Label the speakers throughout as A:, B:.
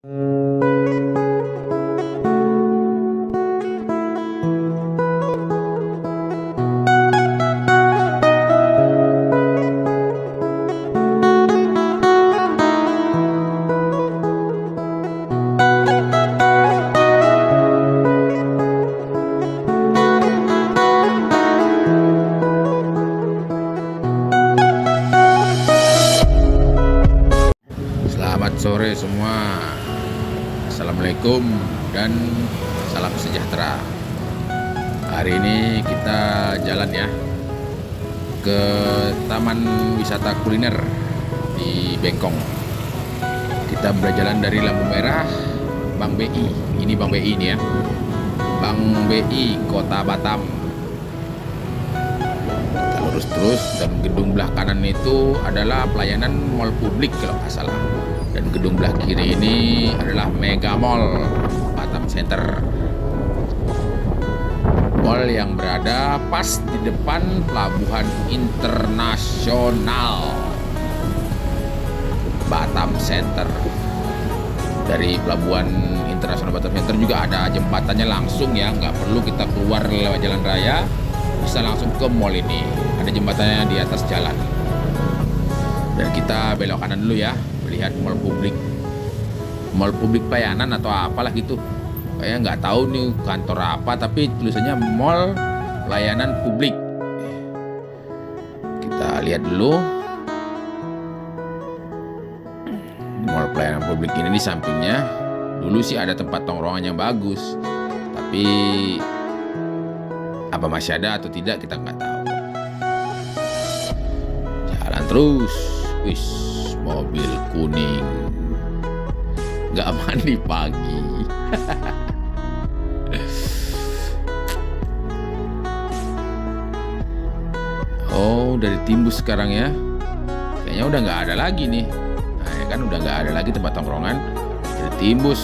A: Selamat sore semua. Assalamualaikum dan salam sejahtera. Hari ini kita jalan ya ke Taman Wisata Kuliner di Bengkong. Kita berjalan dari lampu merah Bank BI. Ini Bank BI ini ya. Bank BI Kota Batam. Kita lurus terus dan gedung belah kanan itu adalah pelayanan mall publik kalau nggak salah. Dan gedung belah kiri ini adalah Mega Mall Batam Center. Mall yang berada pas di depan Pelabuhan Internasional Batam Center. Dari Pelabuhan Internasional Batam Center juga ada jembatannya langsung ya, nggak perlu kita keluar lewat jalan raya, bisa langsung ke mall ini. Ada jembatannya di atas jalan. Dan kita belok kanan dulu ya, lihat mall publik pelayanan atau apalah gitu. Kayak nggak tahu nih kantor apa, tapi tulisannya mall pelayanan publik. Kita lihat dulu. Mall pelayanan publik ini di sampingnya dulu sih ada tempat tongkrongan yang bagus, tapi apa masih ada atau tidak kita nggak tahu. Jalan terus, wis. Mobil kuning nggak mandi pagi. Oh, udah ditimbus sekarang ya. Kayaknya udah nggak ada lagi nih. Nah ya kan udah nggak ada lagi tempat tongkrongan. Udah ditimbus.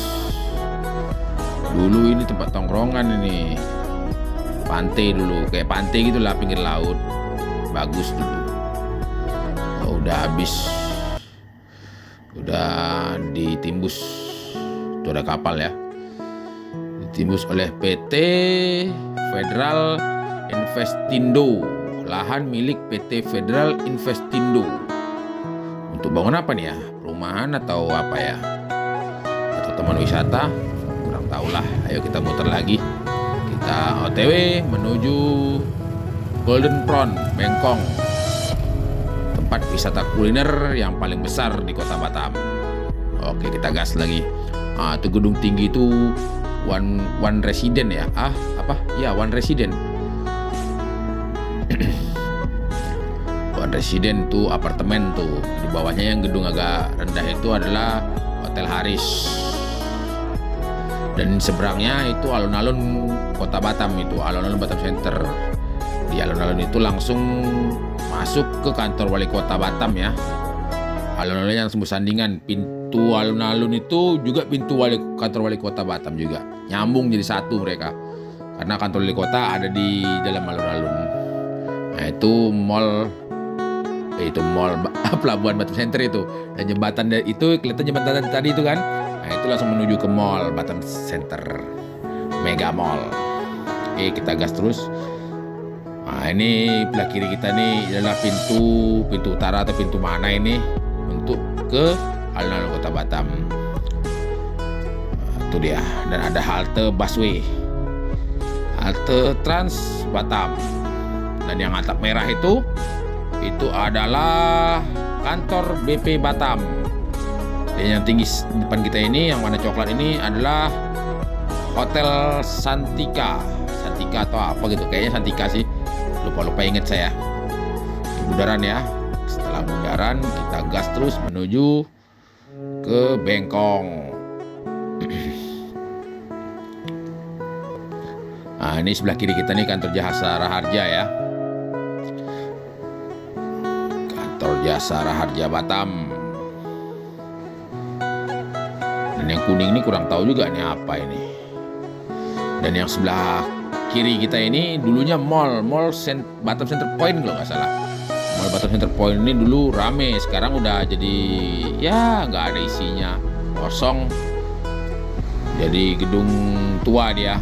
A: Dulu ini tempat tongkrongan ini. Pantai dulu, kayak pantai gitulah pinggir laut. Bagus dulu. Oh, udah habis. Udah ditimbus. Itu ada kapal ya, ditimbus oleh PT Federal Investindo, lahan milik PT Federal Investindo. Untuk bangun apa nih ya, perumahan atau apa ya, atau taman wisata, kurang tahu lah. Ayo kita muter lagi, kita OTW menuju Golden Prawn Bengkong, tempat wisata kuliner yang paling besar di Kota Batam. Oke, kita gas lagi. Itu gedung tinggi itu One Resident ya. One Resident. One Resident tuh apartemen tuh. Di bawahnya yang gedung agak rendah itu adalah Hotel Haris. Dan seberangnya itu alun-alun Kota Batam itu, alun-alun Batam Center. Di alun-alun itu langsung masuk ke kantor wali kota Batam ya. Alun-alun yang bersandingan, pintu alun-alun itu juga pintu kantor wali kota Batam juga. Nyambung jadi satu mereka. Karena kantor wali kota ada di dalam alun-alun. Nah, itu mall Pelabuhan Batam Center itu. Dan jembatan itu kelihatan jembatan tadi itu kan. Nah, itu langsung menuju ke mall Batam Center. Mega Mall. Oke, kita gas terus. Nah, ini belah kiri kita nih adalah pintu utara atau pintu mana ini untuk ke alun-alun Kota Batam. Nah, itu dia. Dan ada halte busway, halte Trans Batam. Dan yang atap merah itu adalah kantor BP Batam. Dan yang tinggi depan kita ini, yang warna coklat ini adalah Hotel Santika atau apa gitu, kayaknya Santika sih. Lupa inget saya. Bundaran ya. Setelah bundaran kita gas terus menuju ke Bengkong. Nah, ini sebelah kiri kita nih kantor Jasa Raharja ya. Kantor Jasa Raharja Batam. Dan yang kuning ini kurang tahu juga nih apa ini. Dan yang sebelah kiri kita ini dulunya mall Batam Center Point kalau nggak salah. Mall Batam Center Point ini dulu rame, sekarang udah jadi ya nggak ada isinya, kosong. Jadi gedung tua dia.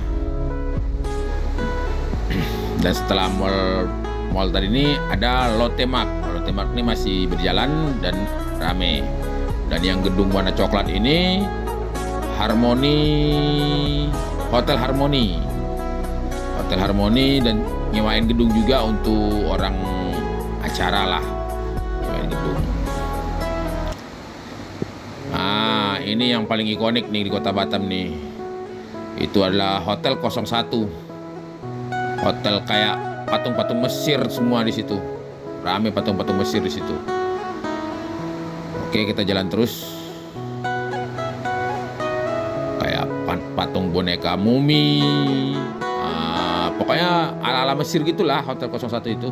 A: Dan setelah mall tadi ini ada Lotte Mart. Lotte Mart ini masih berjalan dan rame. Dan yang gedung warna coklat ini Hotel Harmoni. Hotel Harmoni, dan nyewain gedung juga untuk orang acara lah. Nyewain gedung. Nah, ini yang paling ikonik nih di Kota Batam nih. Itu adalah Hotel 01. Hotel kayak patung-patung Mesir semua di situ. Rame patung-patung Mesir di situ. Oke, kita jalan terus. Kayak patung boneka mumi. Pokoknya ala-ala Mesir gitulah Hotel 01 itu.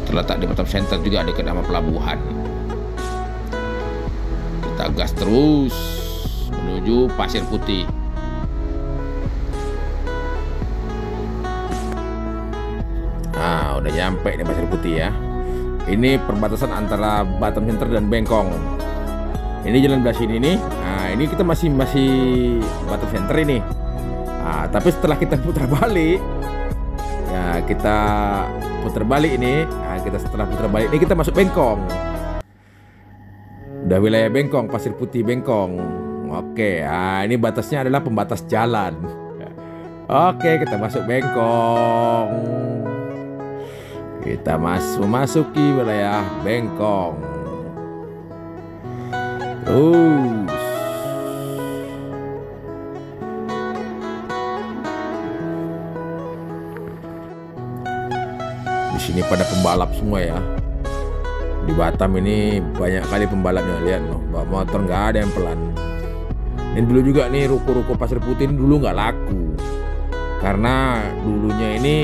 A: Terletak di Batam Center juga, dekat sama pelabuhan. Kita gas terus menuju Pasir Putih. Nah, udah nyampe di Pasir Putih ya. Ini perbatasan antara Batam Center dan Bengkong. Ini jalan belah sini nih. Nah, ini kita masih Batam Center ini. Nah, tapi setelah kita putar balik, ya kita putar balik ini. Nah, setelah putar balik ini kita masuk Bengkong. Udah wilayah Bengkong, Pasir Putih Bengkong. Oke, nah ini batasnya adalah pembatas jalan. Oke, kita masuk Bengkong. Kita memasuki wilayah Bengkong. Terus di sini pada pembalap semua ya. Di Batam ini banyak kali pembalapnya, lihat loh, bawa motor nggak ada yang pelan. Dan dulu juga nih ruko-ruko Pasir Putih ini dulu nggak laku, karena dulunya ini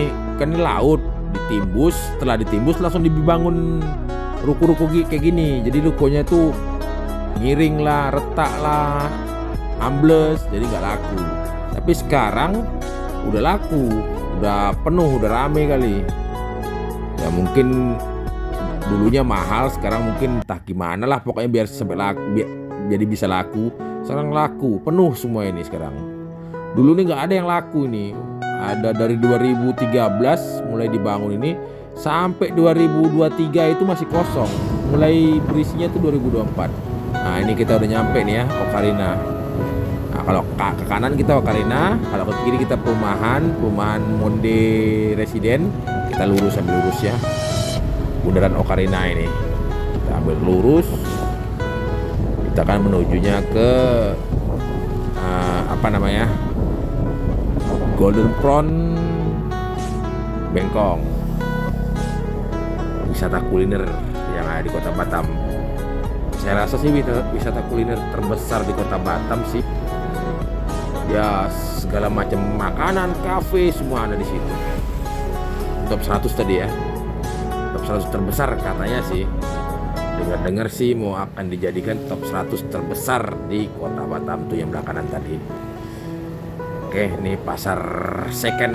A: kan ini laut, ditimbus, setelah ditimbus langsung dibangun ruko-ruko kayak gini. Jadi rukonya tuh miring lah, retak lah, ambles, jadi nggak laku. Tapi sekarang udah laku, udah penuh, udah rame kali. Ya mungkin dulunya mahal, sekarang mungkin entah gimana lah, pokoknya biar sampai laku, jadi bisa laku. Sekarang laku, penuh semua ini sekarang. Dulu nih nggak ada yang laku ini. Ada dari 2013 mulai dibangun ini sampai 2023 itu masih kosong. Mulai berisinya tuh 2024. Nah ini kita udah nyampe nih ya, Ocarina. Nah kalau ke kanan kita Ocarina, kalau ke kiri kita perumahan Monde Residen. Kita lurus, sambil lurus ya. Bundaran Ocarina ini. Kita ambil lurus. Kita akan menujunya ke Golden Prawn Bengkong. Wisata kuliner yang ada di Kota Batam. Saya rasa sih wisata kuliner terbesar di Kota Batam sih. Ya segala macam makanan, kafe semua ada di situ. Top 100 tadi ya. Top 100 terbesar katanya sih. Dengar-dengar sih mau akan dijadikan top 100 terbesar di Kota Batam tuh yang belakangan tadi. Oke, ini pasar second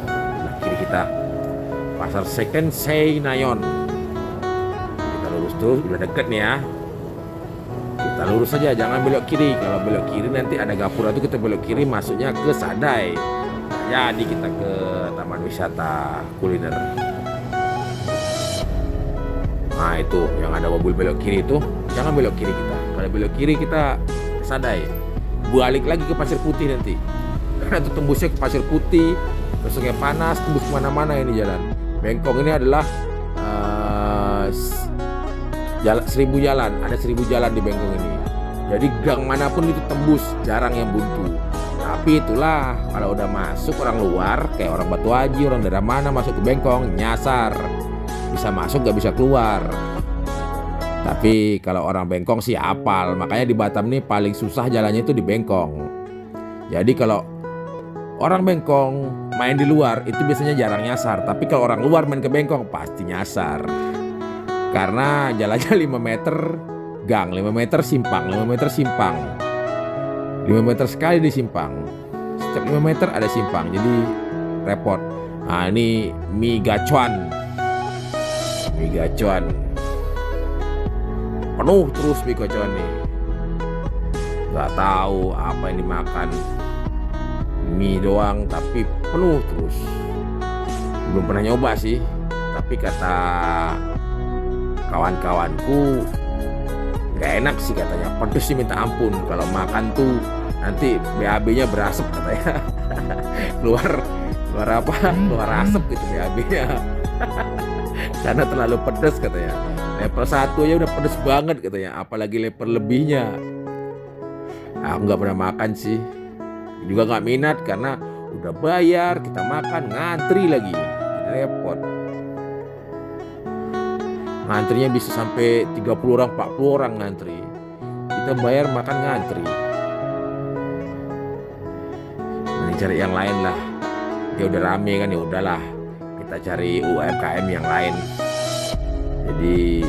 A: nah, kiri kita. Pasar second Senayan. Kita lurus terus, udah deket nih ya. Kita lurus saja, jangan belok kiri. Kalau belok kiri nanti ada gapura tuh, kita belok kiri masuknya ke Sadai. Jadi kita ke taman wisata kuliner. Nah itu yang ada mobil belok kiri itu, jangan belok kiri kita. Kalau belok kiri kita Sadai, balik lagi ke Pasir Putih nanti. Karena itu tembusnya ke Pasir Putih, ke Sungai Panas, tembus kemana-mana ini jalan. Bengkong ini adalah jalan 1000 jalan, ada 1000 jalan di Bengkong ini. Jadi gang manapun itu tembus, jarang yang buntu. Tapi itulah kalau udah masuk orang luar, kayak orang Batu Haji, orang daerah mana masuk ke Bengkong, nyasar. Bisa masuk gak bisa keluar. Tapi kalau orang Bengkong sih apal. Makanya di Batam nih paling susah jalannya itu di Bengkong. Jadi kalau orang Bengkong main di luar itu biasanya jarang nyasar. Tapi kalau orang luar main ke Bengkong pasti nyasar. Karena jalannya 5 meter gang, 5 meter simpang, 5 meter simpang, 5 meter sekali di simpang. Setiap 5 meter ada simpang, jadi repot. Nah ini mie gacuan. Mie gacuan penuh terus mie gacuan nih. nggak tahu apa yang dimakan, mie doang tapi penuh terus. Belum pernah nyoba sih, tapi kata kawan-kawanku nggak enak sih katanya, pedes sih minta ampun. Kalau makan tuh nanti BAB-nya berasap katanya. keluar keluar asap gitu BAB-nya. Karena terlalu pedes katanya. Level 1 aja udah pedes banget katanya, apalagi level lebihnya. Aku nggak pernah makan sih, juga nggak minat karena udah bayar, kita makan ngantri lagi, jadi repot. Ngantrinya bisa sampai 30 orang, 40 orang ngantri. Kita bayar makan ngantri. Mending cari yang lain lah. Dia udah rame kan, ya udahlah. Kita cari UMKM yang lain. Jadi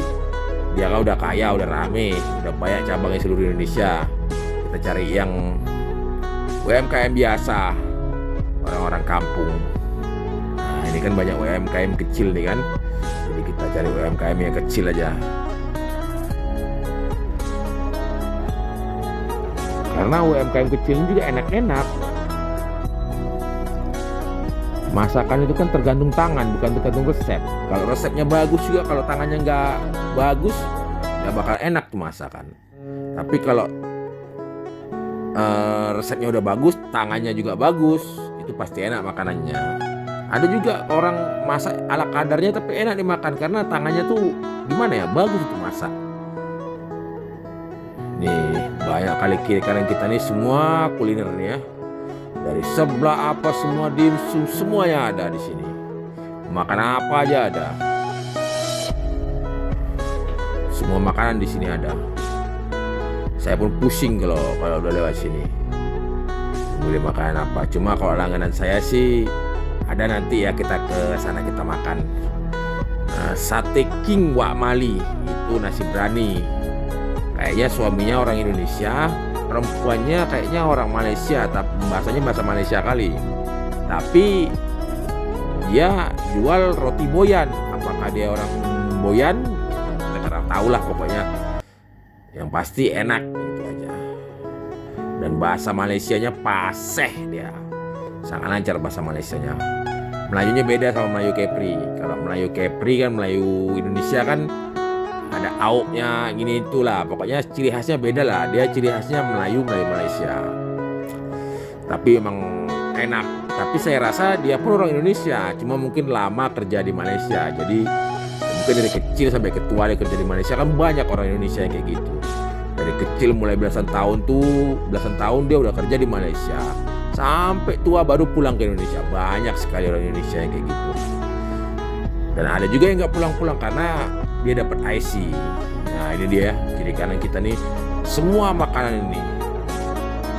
A: dia kan udah kaya, udah rame, udah banyak cabangnya seluruh Indonesia. Kita cari yang UMKM biasa, orang-orang kampung. Nah, ini kan banyak UMKM kecil nih kan. Jadi kita cari UMKM yang kecil aja. Karena UMKM kecil juga enak-enak. Masakan itu kan tergantung tangan, bukan tergantung resep. Kalau resepnya bagus juga, kalau tangannya nggak bagus, nggak bakal enak tuh masakan. Tapi kalau resepnya udah bagus, tangannya juga bagus, itu pasti enak makanannya. Ada juga orang masak ala kadarnya tapi enak dimakan karena tangannya tuh gimana ya, bagus itu masak. Nih banyak kali kiri kanan kita nih semua kuliner nih ya. Dari sebelah apa semua dimsum semuanya ada di sini. Makan apa aja ada. Semua makanan di sini ada. Saya pun pusing kalau udah lewat sini. Boleh makan apa? Cuma kalau langganan saya sih ada nanti ya, kita ke sana kita makan. Sate King Wak Mali itu nasi berani. Kayaknya suaminya orang Indonesia, perempuannya kayaknya orang Malaysia, tapi bahasanya bahasa Malaysia kali. Tapi dia jual roti boyan. Apakah dia orang boyan? Kita kurang tahu lah pokoknya. Yang pasti enak gitu aja. Dan bahasa Malaysianya fasih dia. Sangat lancar bahasa Malaysianya. Melayunya beda sama Melayu Kepri. Kalau Melayu Kepri kan, Melayu Indonesia kan ada auknya gini itulah. Pokoknya ciri khasnya beda lah. Dia ciri khasnya Melayu Malaysia. Tapi emang enak. Tapi saya rasa dia pun orang Indonesia, cuma mungkin lama kerja di Malaysia. Jadi mungkin dari kecil sampai ketua dia kerja di Malaysia. Kan banyak orang Indonesia yang kayak gitu. Dari kecil mulai belasan tahun dia udah kerja di Malaysia. Sampai tua baru pulang ke Indonesia. Banyak sekali orang Indonesia yang kayak gitu. Dan ada juga yang nggak pulang-pulang karena dia dapat IC. Nah ini dia kiri kanan kita nih, semua makanan ini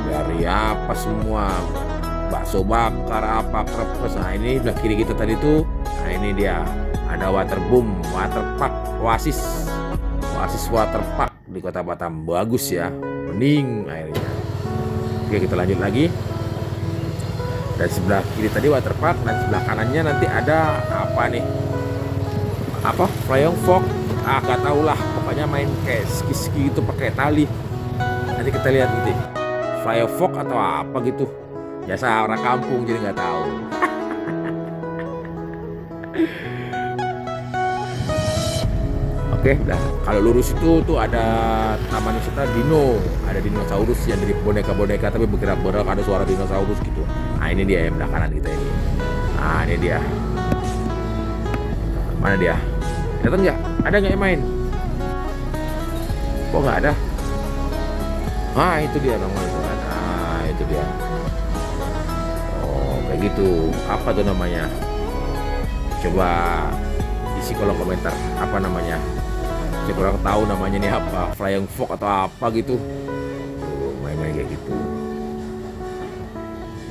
A: dari apa semua, bakso bakar apa krepes. Nah ini belah kiri kita tadi tuh. Nah ini dia ada waterboom, waterpark, Oasis waterpark di Kota Batam. Bagus ya, bening airnya. Oke kita lanjut lagi. Dari sebelah kiri tadi waterpark, dan sebelah kanannya nanti ada apa nih? Apa? Flying Fox? Gak tau lah. Pokoknya main kayak ski-ski gitu pakai tali. Nanti kita lihat nanti. Flying Fox atau apa gitu. Biasa orang kampung jadi nggak tahu. Oke, nah kalau lurus itu tuh ada taman wisata Dino, ada dinosaurus yang dari boneka-boneka tapi bergerak-gerak, ada suara dinosaurus gitu. Nah ini dia yang belah kanan kita ini. Nah ini dia. Mana dia? Datang nggak? Ada nggak yang main? Kok nggak ada? Ah itu dia namanya itu. Nah itu dia. Oh kayak gitu. Apa tuh namanya? Coba isi kolom komentar. Apa namanya? Saya kurang tahu namanya nih apa, Flying Fox atau apa gitu. Main-main kayak gitu.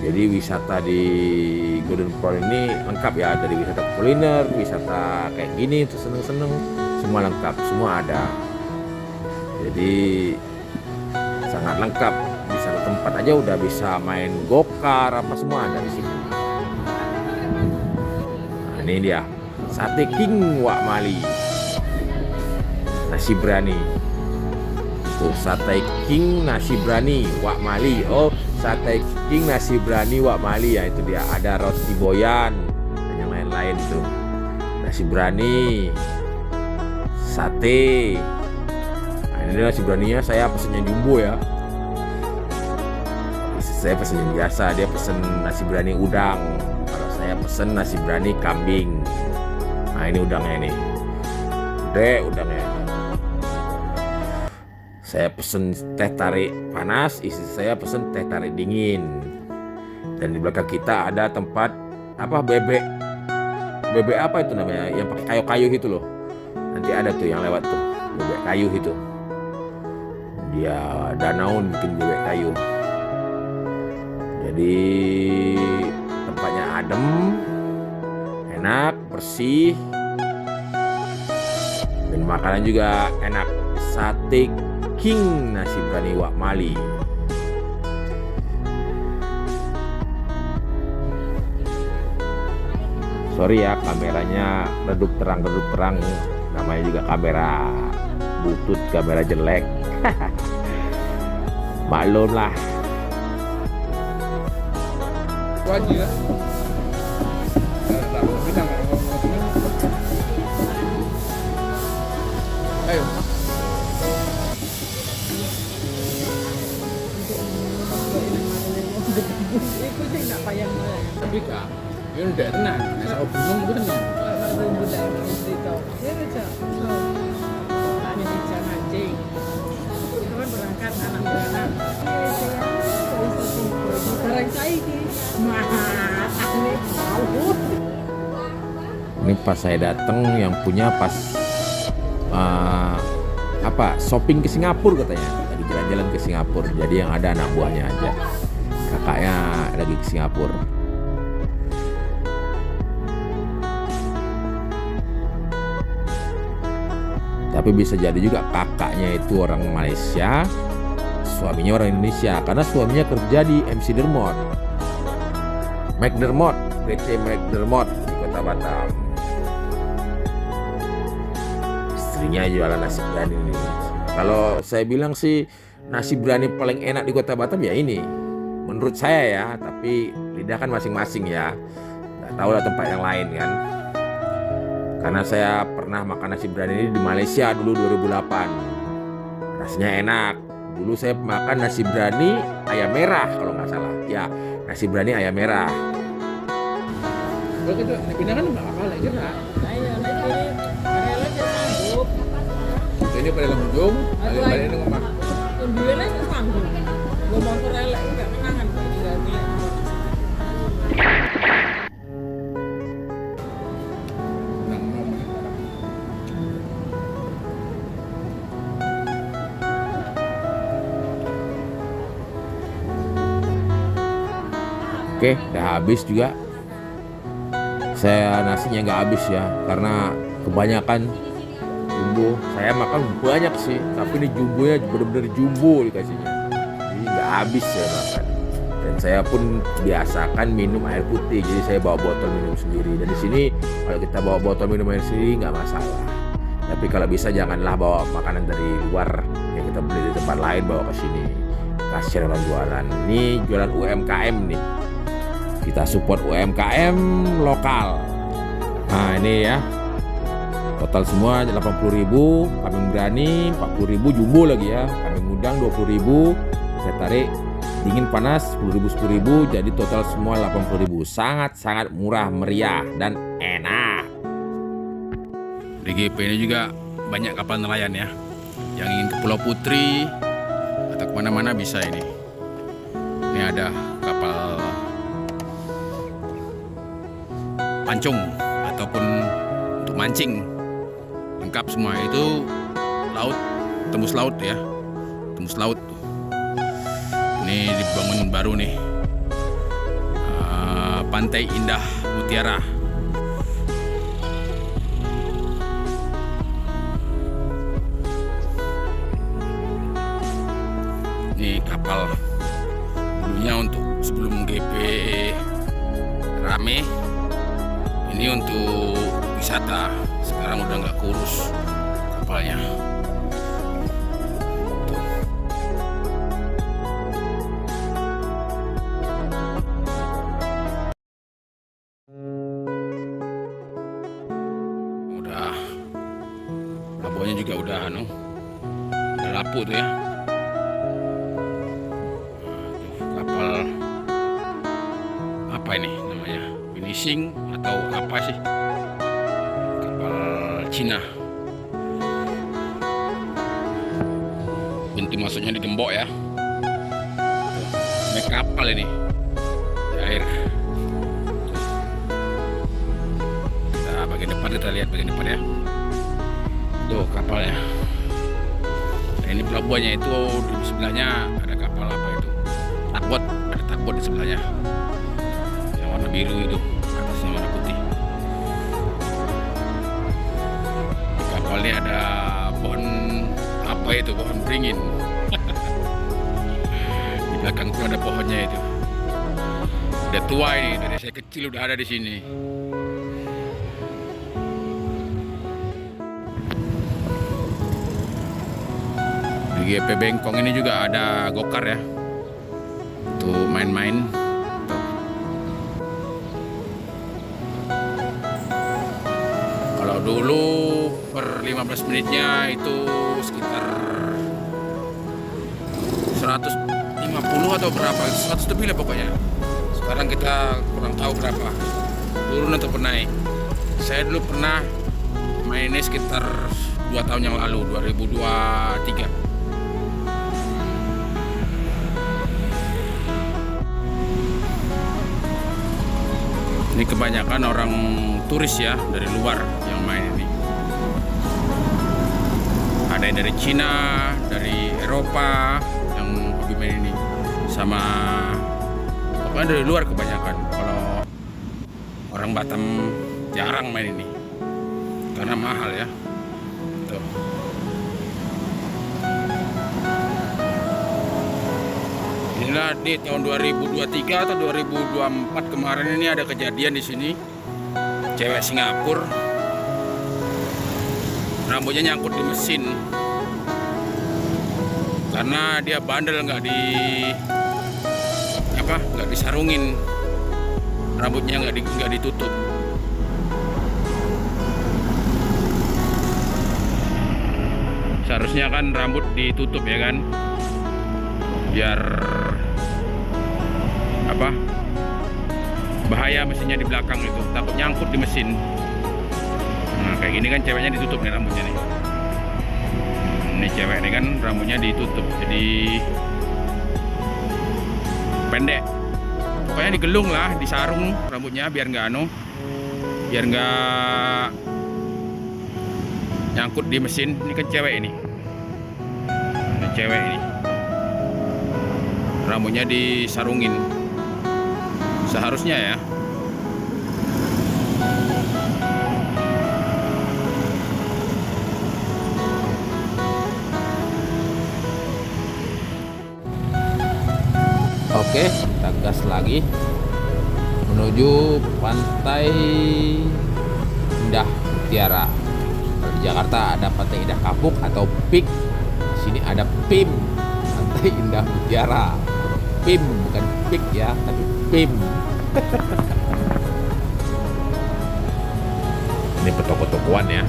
A: Jadi wisata di Golden Prawn ini lengkap ya, dari wisata kuliner, wisata kayak gini untuk seneng-seneng, semua lengkap, semua ada. Jadi sangat lengkap. Di satu tempat aja udah bisa main gokar apa semua ada di sini. Nah, ini dia Sate King Wak Mali. Nasi berani. Tuh, Sate King nasi berani Wak Mali. Oh, Sate King nasi berani Wak Mali ya, itu dia. Ada roti boyan dan yang lain-lain tuh. Nasi berani, sate. Nah, ini nasi beraninya saya pesennya jumbo ya. Saya pesen yang biasa, dia pesen nasi berani udang. Kalau saya pesen nasi berani kambing. Nah, ini udangnya nih. Udangnya. Saya pesen teh tarik panas, istri saya pesen teh tarik dingin. Dan di belakang kita ada tempat bebek apa itu namanya, yang pakai kayu-kayu itu loh. Nanti ada tuh yang lewat tuh, bebek kayu itu. Dia danau bikin bebek kayu. Jadi tempatnya adem, enak, bersih, dan makanan juga enak. Sate King nasi berani Wak Mali. Sorry ya, kameranya redup terang. Namanya juga kamera butut, kamera jelek. Maklum lah.
B: Wajib. Ayo.
C: Iku sing nak payang wae.
B: Tapi kak, ya udah tenang. Asal bingung gue tenang.
C: Lalu budak mesti tahu. Ya aja. Tanya di sana anjing. Itu kan berangkat anak-anak. Barang saya ini matangnya tahu.
A: Ini pas saya datang yang punya pas shopping ke Singapura katanya. Lagi jalan-jalan ke Singapura. Jadi yang ada anak buahnya aja. Kakaknya lagi ke Singapura. Tapi bisa jadi juga kakaknya itu orang Malaysia, suaminya orang Indonesia, karena suaminya kerja di MC Dermot, PT McDermott di Kota Batam. Istrinya jualan nasi berani ini. Kalau saya bilang sih nasi berani paling enak di Kota Batam ya ini, menurut saya ya. Tapi lidah kan masing-masing ya, nggak tahu lah tempat yang lain kan. Karena saya pernah makan nasi berani ini di Malaysia dulu 2008. Rasanya enak. Dulu saya makan nasi berani ayam merah kalau nggak salah. Ya, nasi berani ayam merah.
B: Kalau gitu, pindah kan nggak apa-apa lah, gerak.
C: Ayo nanti rela sanggup.
B: Ini pada ujung, balik ini ngomong.
C: Undiannya itu sanggup. Ngomong ke rela itu nggak menangan.
A: Oke, udah habis juga. Saya nasinya nggak habis ya, karena kebanyakan jumbo. Saya makan banyak sih, tapi ini jumbonya bener-bener jumbo dikasihnya. Jadi nggak habis saya makan. Dan saya pun biasakan minum air putih, jadi saya bawa botol minum sendiri. Dan di sini kalau kita bawa botol minum air sendiri nggak masalah. Tapi kalau bisa janganlah bawa makanan dari luar yang kita beli di tempat lain bawa ke sini. Kasihan orang jualan. Ini jualan UMKM nih. Kita support UMKM lokal. Nah ini ya, total semua 80.000, kambing berani 40.000, jumbo lagi ya, kambing udang 20.000, saya tarik dingin panas 10.000, jadi total semua 80.000. Sangat murah, meriah, dan enak.
B: Di GP ini juga banyak kapal nelayan ya, yang ingin ke Pulau Putri atau kemana-mana bisa ini. Ini ada kapal pancung ataupun untuk mancing, lengkap semua. Itu laut, tembus laut ya, tembus laut. Ini dibangun baru nih, Pantai Indah Mutiara. Ini kapal dulunya untuk sebelum GP rame. Ini untuk wisata, sekarang udah nggak kurus kapalnya. Tuh. juga udah lapuk tuh ya. Tuh, kapal apa ini namanya? Finishing atau apa sih? Kapal Cina. Pintu masuknya digembok ya. Ini kapal ini di air. Kita bagian depan, kita lihat bagian depan ya. Tuh kapalnya. Nah, ini pelabuhannya itu di sebelahnya ada kapal apa itu? Tugboat, ada tugboat di sebelahnya. Yang warna biru itu, atasnya warna putih. Di kapal ini ada pohon apa itu? Pohon beringin. Di belakang itu ada pohonnya itu. Udah tua ini, dari saya kecil udah ada di sini. Di GP Bengkong ini juga ada gokar ya, untuk main-main. Kalau dulu per 15 menitnya itu sekitar 150 atau berapa, 100 lebih lah pokoknya. Sekarang kita kurang tahu berapa, turun atau naik. Saya dulu pernah mainnya sekitar 2 tahun yang lalu, 2023. Ini kebanyakan orang turis ya, dari luar yang main ini. Ada yang dari Cina, dari Eropa yang hobi main ini, sama pokoknya dari luar kebanyakan. Kalau orang Batam jarang main ini karena mahal ya. Tuh. Inilah di tahun 2023 atau 2024 kemarin ini ada kejadian di sini. Cewek Singapura rambutnya nyangkut di mesin karena dia bandel, nggak disarungin, rambutnya nggak ditutup. Seharusnya kan rambut ditutup ya kan, biar bahaya mesinnya di belakang itu, takut nyangkut di mesin. Nah kayak gini kan ceweknya ditutup nih rambutnya nih. Ini cewek ini kan rambutnya ditutup jadi pendek. Pokoknya digelung lah, disarung rambutnya biar nggak nyangkut di mesin. Ini kan cewek ini. Ini cewek ini. Rambutnya disarungin. Seharusnya ya.
A: Oke, kita gas lagi menuju Pantai Indah Mutiara. Kalau di Jakarta ada Pantai Indah Kapuk atau PIK. Di sini ada PIM, Pantai Indah Mutiara. PIM bukan PIK ya, tapi PIM. Ini petoko-tokoan ya,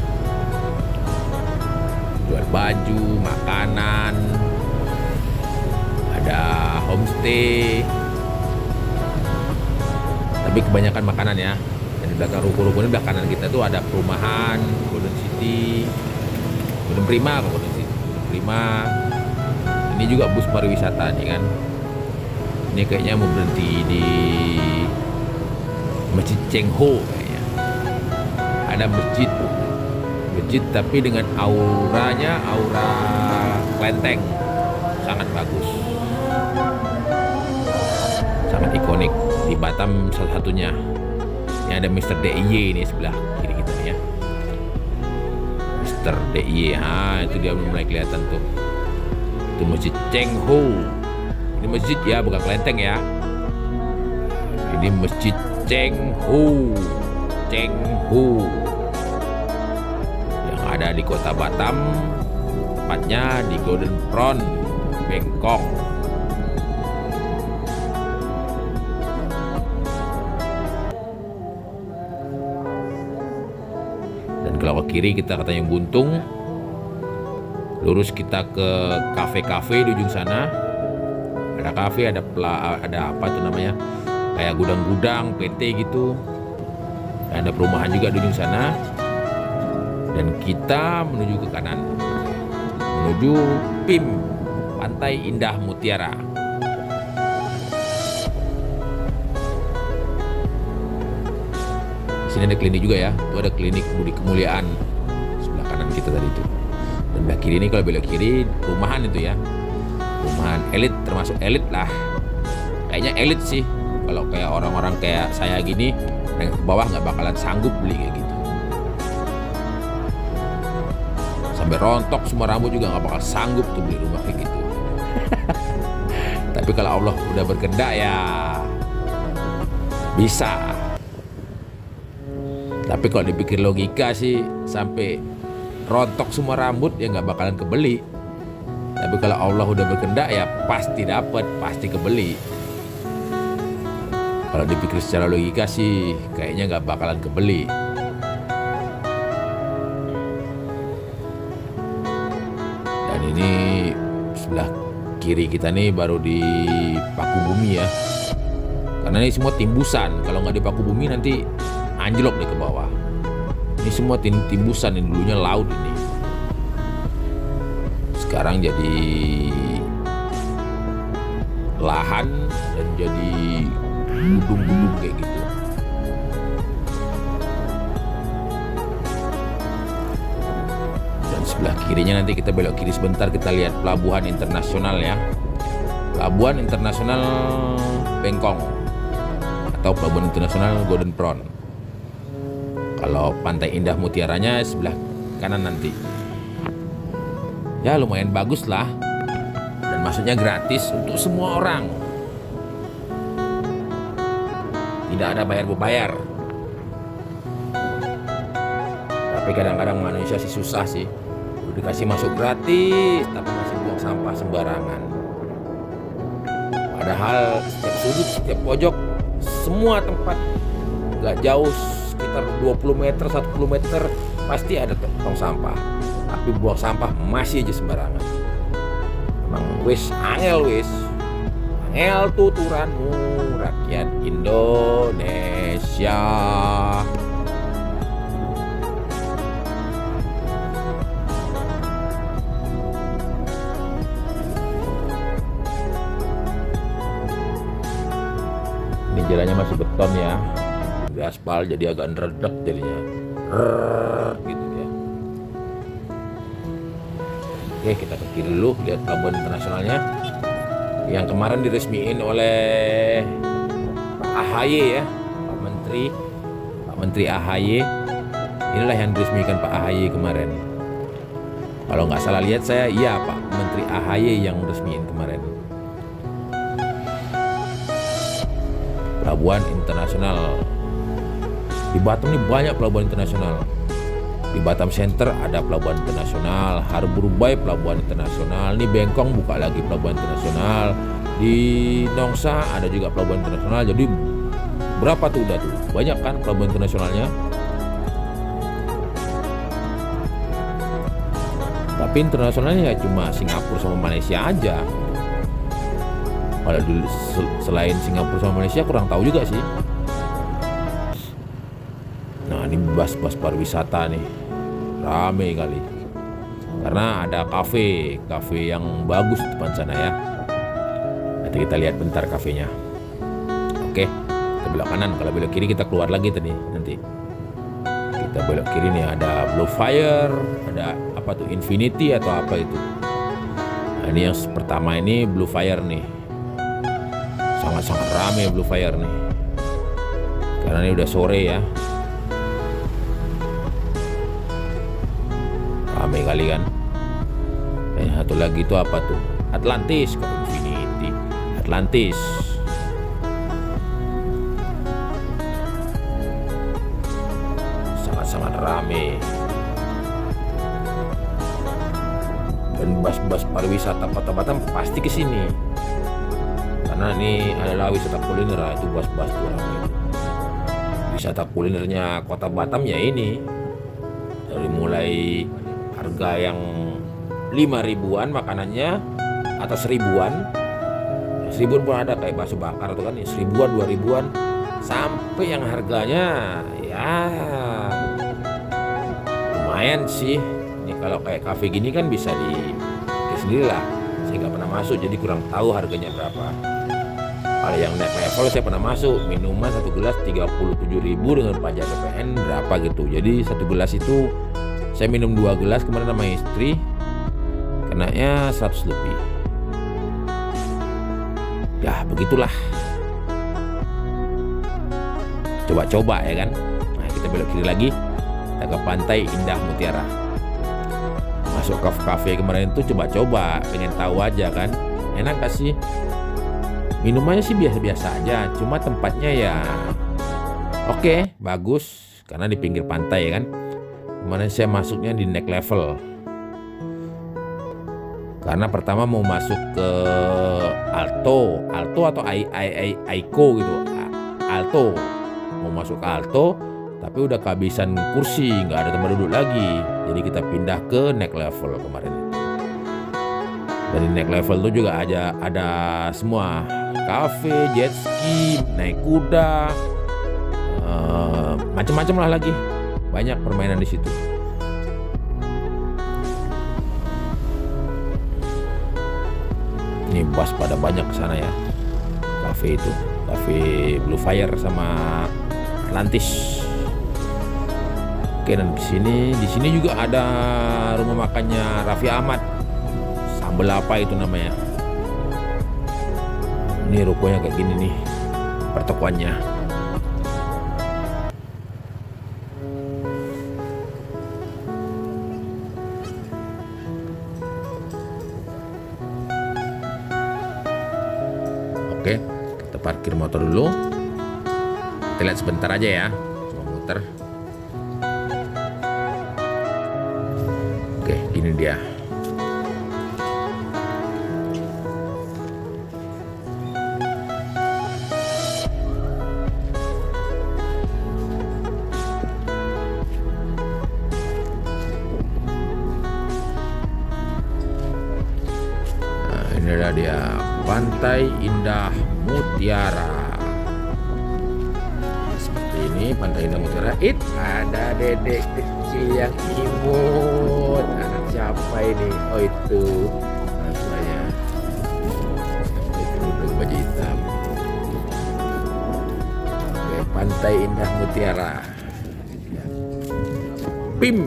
A: jual baju, makanan, ada homestay, tapi kebanyakan makanan ya. Dan di belakang ruko-ruko ini, belakang kanan kita tuh ada perumahan Golden City, Golden Prima, Golden City, Golden Prima. Ini juga bus pariwisata nih kan. Ini kayaknya mau berhenti di Masjid Cheng Ho kayaknya. Ada masjid tapi dengan aura kelenteng, sangat bagus, sangat ikonik di Batam salah satunya. Ini ada Mr. DIY ini sebelah kiri kita ya. Mr. DIY, itu dia mulai kelihatan tuh. Itu Masjid Cheng Ho. Ini masjid ya, bukan kelenteng ya. Ini Masjid Cheng Ho. Yang ada di kota Batam, tepatnya di Golden Front, Bengkong. Dan kalau ke kiri kita katanya Buntung, Lurus kita ke kafe-kafe di ujung sana. Ada kafe, ada apa tuh namanya? Kayak gudang-gudang PT gitu. Dan ada perumahan juga di ujung sana. Dan kita menuju ke kanan. Menuju PIM, Pantai Indah Mutiara. Di sini ada klinik juga ya. Itu ada klinik Budi Kemuliaan sebelah kanan kita tadi itu. Dan sebelah kiri ini, kalau belok kiri, perumahan itu ya. Perumahan elit, termasuk elit lah. Kayaknya elit sih. Kalau kayak orang-orang kayak saya gini, yang ke bawah nggak bakalan sanggup beli kayak gitu. Sampai rontok semua rambut juga nggak bakal sanggup tuh beli rumah kayak gitu. Tapi kalau Allah udah berkehendak ya bisa. Tapi kalau dipikir logika sih, sampai rontok semua rambut ya nggak bakalan kebeli. Tapi kalau Allah udah berkehendak ya pasti dapat, pasti kebeli. Kalau dipikir secara logika sih kayaknya nggak bakalan kebeli. Dan ini sebelah kiri kita nih baru di paku bumi ya. Karena ini semua timbusan. Kalau nggak di paku bumi nanti anjlok nih ke bawah. Ini semua timbusan, ini dulunya laut ini. Sekarang jadi lahan dan jadi gedung-gedung kayak gitu. Dan sebelah kirinya nanti kita belok kiri sebentar, kita lihat pelabuhan internasional ya. Pelabuhan internasional Bengkong atau pelabuhan internasional Golden Prawn. Kalau Pantai Indah Mutiaranya sebelah kanan nanti. Ya lumayan bagus lah. Dan maksudnya gratis untuk semua orang. Tidak ada bayar-bayar. Tapi kadang-kadang manusia sih susah sih. Udah dikasih masuk gratis, tapi masih buang sampah sembarangan. Padahal setiap sudut, setiap pojok, semua tempat gak jauh sekitar 20 meter, 1 kilometer pasti ada tong sampah. Tapi buang sampah masih aja sembarangan. Emang wis angel wis. Angel tuturanmu rakyat Indonesia. Ini jalannya masih beton ya. Di aspal jadi agak neredek jadinya. Gitu ya. Oke, kita ke kiri dulu lihat pelabuhan internasionalnya. Yang kemarin diresmiin oleh Pak AHY ya, Pak Menteri AHY. Inilah yang diresmikan Pak AHY kemarin. Kalau nggak salah lihat saya, iya Pak Menteri AHY yang resmiin kemarin. Pelabuhan internasional di Batam ini banyak pelabuhan internasional. Di Batam Center ada pelabuhan internasional, Harbor Bay pelabuhan internasional, ini Bengkong buka lagi pelabuhan internasional, di Nongsa ada juga pelabuhan internasional. Jadi berapa tuh udah tuh? Banyak kan pelabuhan internasionalnya. Tapi internasionalnya ya cuma Singapura sama Malaysia aja. Kalau selain Singapura sama Malaysia kurang tahu juga sih. Nah ini bus-bus pariwisata nih, rame kali. Karena ada kafe yang bagus di depan sana ya. Nanti kita lihat bentar kafenya. Oke, kita belok kanan. Kalau belok kiri kita keluar lagi tadi nanti. Kita belok kiri nih ada Blue Fire, ada apa tuh Infinity atau apa itu. Nah, ini yang pertama ini Blue Fire nih. Sangat-sangat rame Blue Fire nih. Karena ini udah sore ya. Rame kali kan. Satu lagi itu apa tuh? Atlantis, kok Infinity. Atlantis. Sangat-sangat rame. Dan bus-bus pariwisata Kota Batam pasti ke sini. Karena ini adalah wisata kuliner, itu bus-bus tuh rame. Wisata kulinernya Kota Batam ya ini. Dari mulai harga yang 5.000-an makanannya atau 1.000-an. 1.000-an pun ada kayak bakso bakar tuh kan, 1.000-an, 2.000-an, sampai yang harganya ya lumayan sih. Ini kalau kayak kafe gini kan bisa di sendiri lah. Saya nggak pernah masuk jadi kurang tahu harganya berapa. Kalau yang naik level saya pernah masuk, minuman 1 gelas 37.000 dengan pajak PPN berapa gitu. Jadi 1 gelas itu saya minum 2 gelas kemarin sama istri, kenanya 100 lebih. Ya begitulah. Coba-coba ya kan. Nah kita belok kiri lagi, kita ke Pantai Indah Mutiara. Masuk ke kafe kemarin itu coba-coba, pengen tahu aja kan, enak gak sih? Minumannya sih biasa-biasa aja, cuma tempatnya ya oke, bagus karena di pinggir pantai ya kan. Kemarin saya masuknya di next level. Karena pertama mau masuk ke Alto atau Aiko gitu. Alto. Mau masuk ke Alto, tapi udah kehabisan kursi, nggak ada tempat duduk lagi. Jadi kita pindah ke next level kemarin. Dan di next level itu juga ada semua, kafe, jet ski, naik kuda, macam-macam lah lagi. Banyak permainan di situ. Ini bus pada banyak ke sana ya. Kafe itu, kafe Blue Fire sama Atlantis. Oke, dan di sini juga ada rumah makannya Raffi Ahmad. Sambal apa itu namanya? Ini rukonya kayak gini nih, pertokoannya. Oke, kita parkir motor dulu. Kita lihat sebentar aja ya, cuma muter. Oke, gini dia. Nah, ini adalah dia, Pantai Indah Mutiara. Seperti ini Pantai Indah Mutiara. Ada dedek kecil yang imut. Anak siapa ini? Oh itu namanya. Itu baju hitam. Oke, Pantai Indah Mutiara. PIM.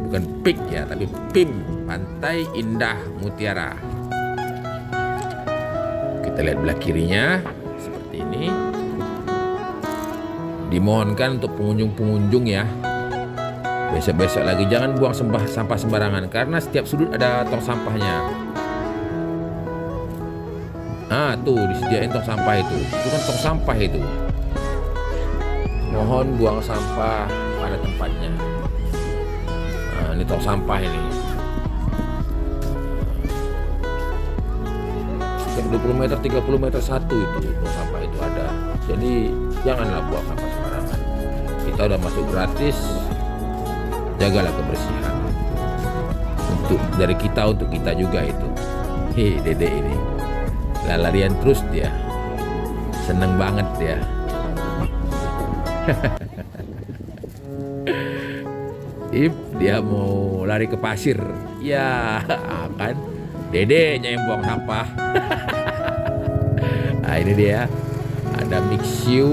A: Bukan PIK ya, tapi PIM. Pantai Indah Mutiara. Kita lihat belah kirinya seperti ini. Dimohonkan untuk pengunjung-pengunjung ya, besok-besok lagi jangan buang sampah sembarangan karena setiap sudut ada tong sampahnya. Ah tuh disediain tong sampah itu kan tong sampah itu. Mohon buang sampah pada tempatnya. Nah, ini tong sampah ini. Setiap 20 meter, 30 meter satu itu tong sampah itu ada. Jadi janganlah buang sampah sembarangan. Kita udah masuk gratis, jagalah kebersihan. Dari kita untuk kita juga itu. Hei dede ini, larian terus dia, seneng banget dia. Dia mau lari ke pasir, ya kan? Dedenya yang buang sampah. Nah ini dia. Ada mixu,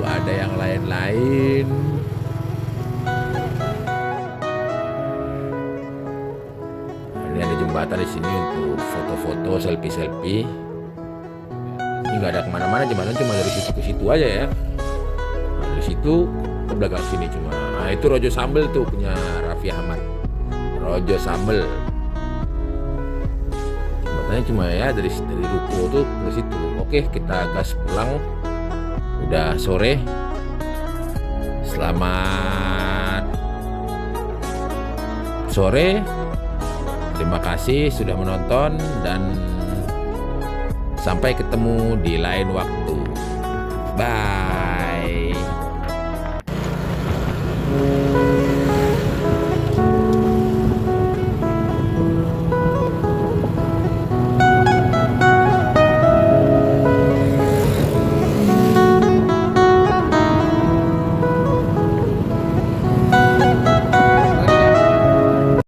A: ada yang lain-lain. Nah, ini ada jembatan di sini untuk foto-foto, selfie-selfie. Ini nggak ada kemana-mana, jembatan cuma dari situ ke situ aja ya. Nah, dari situ ke belakang sini cuma. Nah itu Rojo Sambel tuh punya Raffi Ahmad. Rojo Sambel. Jembatannya cuma ya dari ruko tuh ke situ. Oke, kita gas pulang. Udah sore. Selamat sore. Terima kasih sudah menonton dan sampai ketemu di lain waktu. Bye.